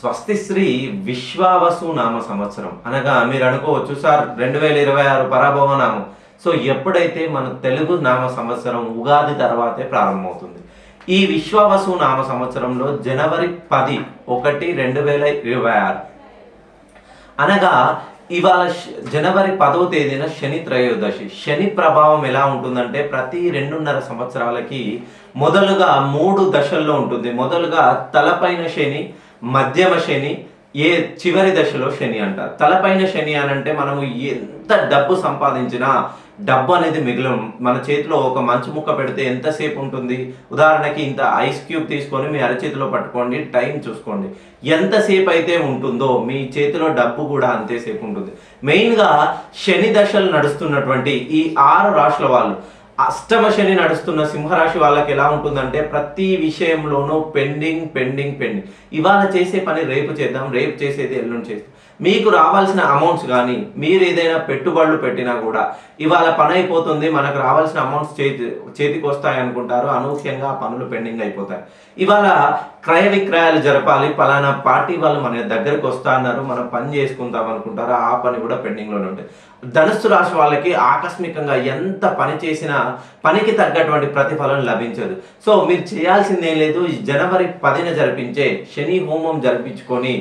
స్వస్తిశ్రీ విశ్వావసు నామ సంవత్సరం అనగా మీరు అనుకోవచ్చు సార్ 2026 పరాభవ నామం. సో ఎప్పుడైతే మన తెలుగు నామ సంవత్సరం ఉగాది తర్వాతే ప్రారంభమవుతుంది. ఈ విశ్వావసు నామ సంవత్సరంలో జనవరి 10 2026 అనగా ఇవాళ జనవరి 10వ తేదీన శని త్రయోదశి. శని ప్రభావం ఎలా ఉంటుందంటే ప్రతి 2.5 సంవత్సరాలకి మొదలుగా 3 దశల్లో ఉంటుంది. మొదలుగా తలపైన శని, మధ్యమ శని, చివరి దశలో శని అంటారు. తలపైన శని అనంటే మనము ఎంత డబ్బు సంపాదించినా డబ్బు అనేది మిగిలిన మన చేతిలో ఒక మంచు ముక్క పెడితే ఎంతసేపు ఉంటుంది. ఉదాహరణకి ఇంత ఐస్ క్యూబ్ తీసుకొని మీ అరచేతిలో పట్టుకోండి, టైం చూసుకోండి, ఎంతసేపు అయితే ఉంటుందో మీ చేతిలో డబ్బు కూడా అంతేసేపు ఉంటుంది. మెయిన్గా శని దశలు నడుస్తున్నటువంటి ఈ 6 రాశుల వాళ్ళు, అష్టమ శని నడుస్తున్న సింహరాశి వాళ్ళకి ఎలా ఉంటుందంటే ప్రతి విషయంలోనూ పెండింగ్. ఇవాళ చేసే పని రేపు చేద్దాం, రేపు చేసేది ఎల్లుండి చేద్దాం. మీకు రావాల్సిన అమౌంట్స్ కానీ మీరు ఏదైనా పెట్టుబడులు పెట్టినా కూడా ఇవాళ పని అయిపోతుంది, మనకు రావాల్సిన అమౌంట్స్ చేతికి వస్తాయి అనుకుంటారు. అనూహ్యంగా పనులు పెండింగ్ అయిపోతాయి. ఇవాళ క్రయ విక్రయాలు జరపాలి, పలానా పార్టీ వాళ్ళు మన దగ్గరికి వస్తా అన్నారు, మనం పని చేసుకుంటాం అనుకుంటారు, ఆ పని కూడా పెండింగ్లోనే ఉంటుంది. ధనుస్సు రాశి వాళ్ళకి ఆకస్మికంగా ఎంత పని చేసినా పనికి తగ్గటువంటి ప్రతిఫలం లభించదు. సో మీరు చేయాల్సిందేం లేదు, జనవరి 10న జరిపించే శని హోమం జరిపించుకొని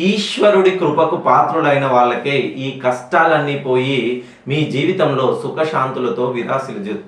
ఈశ్వరుడి కృపకు పాత్రులైన వాళ్ళకే ఈ కష్టాలన్నీ పోయి మీ జీవితంలో సుఖశాంతులతో విరాసిల్లు